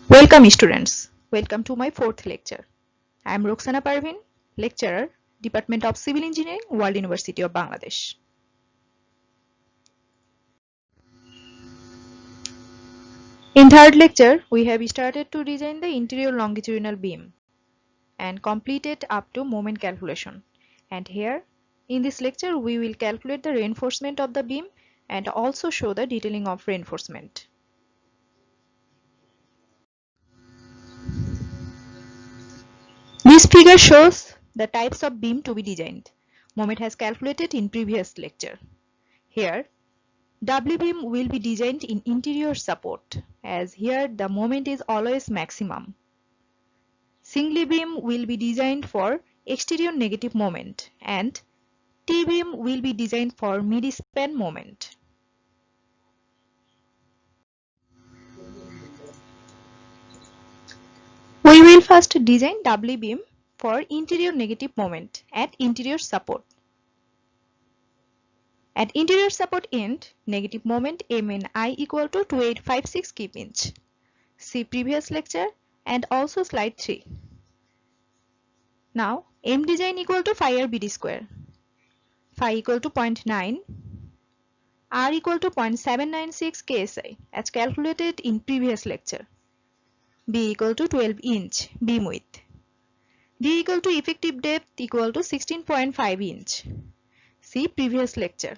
Welcome students. Welcome to my fourth lecture. I am Roxana Parvin, lecturer, Department of Civil Engineering, World University of Bangladesh. In third lecture, we have started to design the interior longitudinal beam and completed up to moment calculation. And here, in this lecture, we will calculate the reinforcement of the beam and also show the detailing of reinforcement. This figure shows the types of beam to be designed. Mohammed has calculated in previous lecture. Here, W-beam will be designed in interior support, as here the moment is always maximum. Single beam will be designed for exterior negative moment, and T-beam will be designed for mid-span moment. We will first design W-beam for interior negative moment at interior support. At interior support end, negative moment MNI equal to 2856 kPinch. See previous lecture and also slide 3. Now, M design equal to phi r BD square. Phi equal to 0.9, R equal to 0.796 KSI as calculated in previous lecture. B equal to 12 inch beam width. D equal to effective depth equal to 16.5 inch. See previous lecture.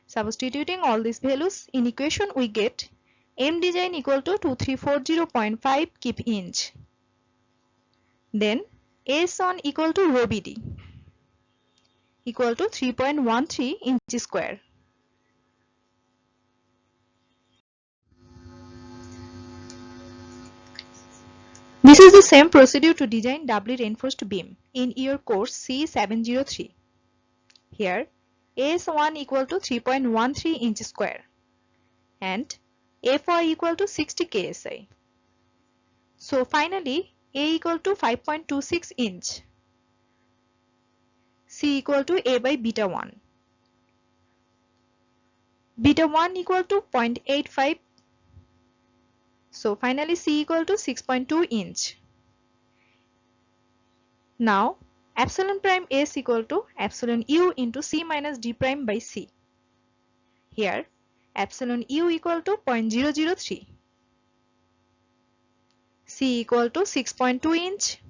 Substituting all these values in equation, we get M design equal to 2340.5 kPinch. Then S1 equal to rho BD equal to 3.13 inch square. This is the same procedure to design doubly reinforced beam in your course C703. Here S1 equal to 3.13 inch square and Fy equal to 60 KSI. So finally A equal to 5.26 inch. C equal to A by beta 1. Beta 1 equal to 0.85. So finally C equal to 6.2 inch. Now epsilon prime S equal to epsilon U into C minus D prime by C. Here epsilon U equal to 0.003. C equal to 6.2 inch.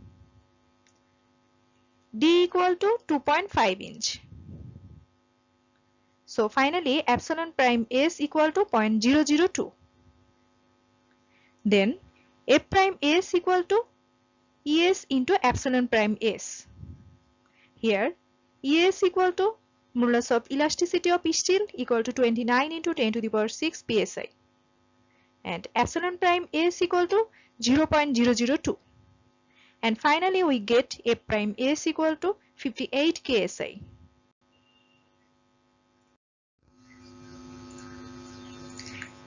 D equal to 2.5 inch. So finally epsilon prime S equal to 0.002. Then F prime S equal to ES into epsilon prime S. Here ES equal to modulus of elasticity of steel equal to 29 into 10 to the power 6 psi. And epsilon prime S equal to 0.002. And finally we get F prime S equal to 58 KSI.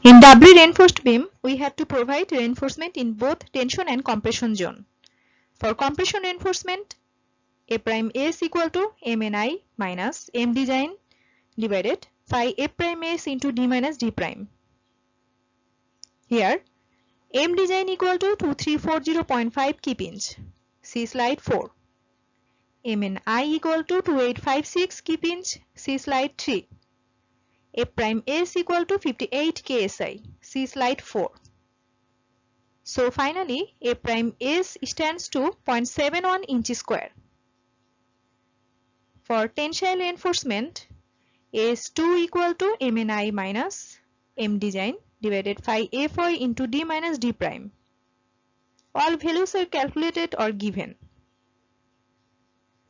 In doubly reinforced beam, we have to provide reinforcement in both tension and compression zone. For compression reinforcement, A prime S equal to MNI minus M design divided phi F prime S into D minus D prime. Here, M design equal to 2340.5 kPinch. See slide 4. MNI equal to 2856 kPinch. See slide 3. F prime S equal to 58 KSI. See slide 4. So finally, F prime S stands to 0.71 inch square. For tensile reinforcement, S2 equal to MNI minus M design divided phi Fy into D minus D prime. All values are calculated or given.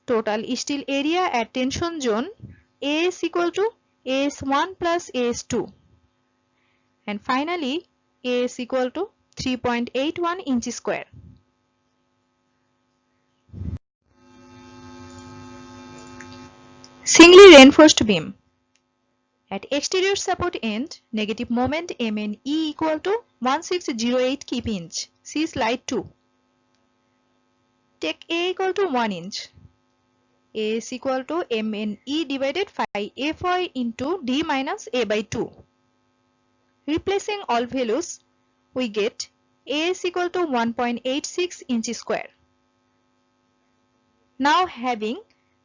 Total steel area at tension zone AS equal to AS1 plus AS2. And finally, AS equal to 3.81 inch square. Singly reinforced beam. At exterior support end, negative moment MNE equal to 1608 kPinch. See slide 2. Take A equal to 1 inch. A is equal to MNE divided phi Fy into D minus A by 2. Replacing all values, we get AS equal to 1.86 inches square. Now having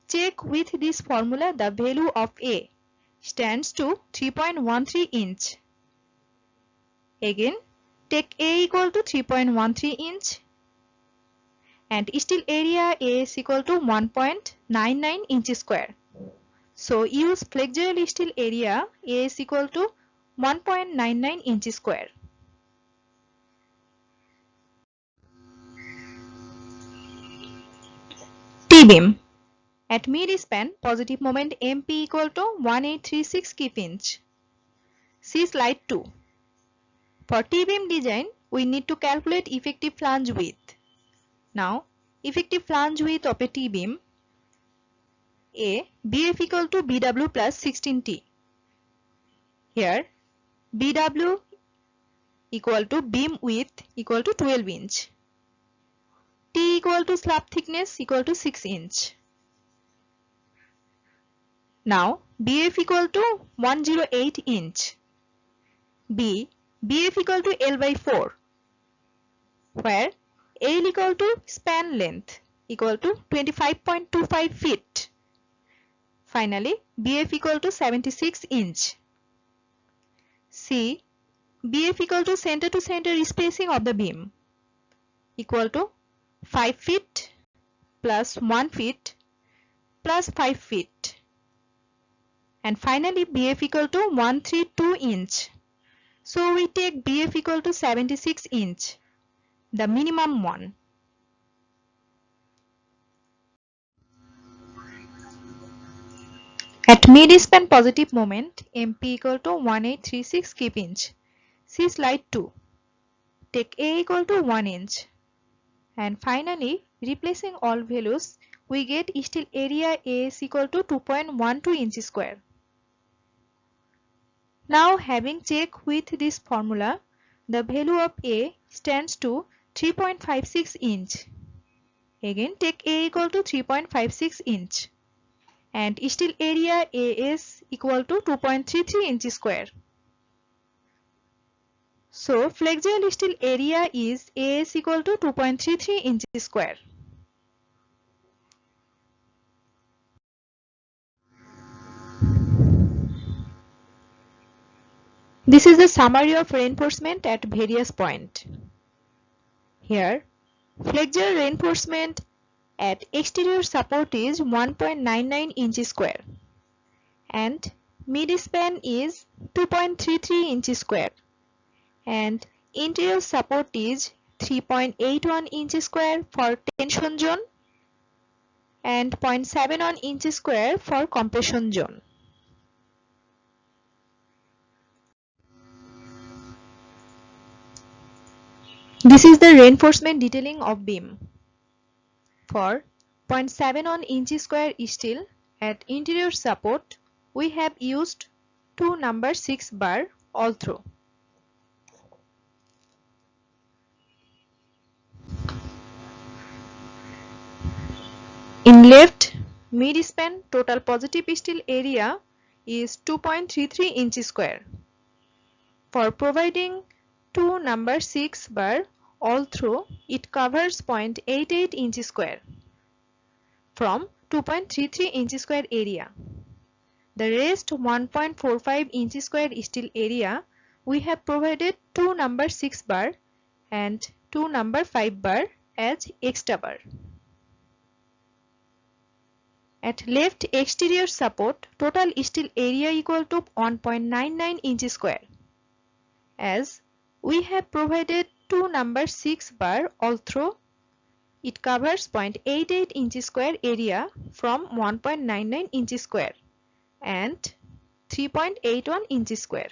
check with this formula, the value of A stands to 3.13 inch. Again take A equal to 3.13 inch and steel area AS equal to 1.99 inches square. So use flexural steel area AS equal to 1.99 inches square. T-beam. At mid-span, positive moment MP equal to 1836 kipinch. See slide 2. For T-beam design, we need to calculate effective flange width. Now, effective flange width of a T-beam A, BF equal to BW plus 16T. Here, BW equal to beam width equal to 12 inch. T equal to slab thickness equal to 6 inch. Now, BF equal to 108 inch. BF equal to L by 4, where L equal to span length equal to 25.25 feet. Finally, BF equal to 76 inch. C. BF equal to center spacing of the beam equal to 5 feet plus 1 feet plus 5 feet. And finally, BF equal to 132 inch. So we take BF equal to 76 inch, the minimum one. At mid-span positive moment, MP equal to 1836 kipinch. See slide 2. Take A equal to 1 inch. And finally, replacing all values, we get steel area AS equal to 2.12 inches square. Now having checked with this formula, the value of A stands to 3.56 inch. Again take A equal to 3.56 inch and steel area AS equal to 2.33 inches square. So flexural steel area is AS equal to 2.33 inches square. This is the summary of reinforcement at various points. Here, flexural reinforcement at exterior support is 1.99 inches square and mid-span is 2.33 inches square and interior support is 3.81 inches square for tension zone and 0.71 inches square for compression zone. This is the reinforcement detailing of beam. For 0.71 inches square steel at interior support, we have used 2 number 6 bar all through. In left mid-span, total positive steel area is 2.33 inches square. For providing 2 number 6 bar all through, it covers 0.88 inches square from 2.33 inches square area. The rest 1.45 inches square steel area, we have provided 2 number 6 bar and 2 number 5 bar as extra bar. At left exterior support, total steel area equal to 1.99 inches square. As we have provided 2 number 6 bar all through, it covers 0.88 inches square area from 1.99 inches square and 3.81 inches square.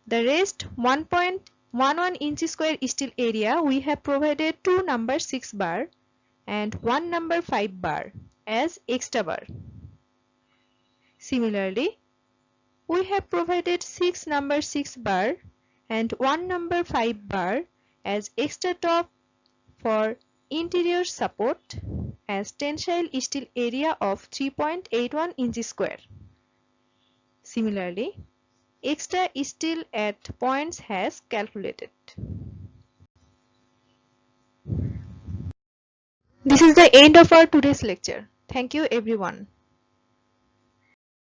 The rest 1.11 inches square steel area, we have provided 2 number 6 bar and 1 number 5 bar as extra bar. Similarly, we have provided 6 number 6 bar and 1 number 5 bar as extra top for interior support as tensile steel area of 3.81 inches square. Similarly, extra steel at points has calculated. This is the end of our today's lecture. Thank you everyone.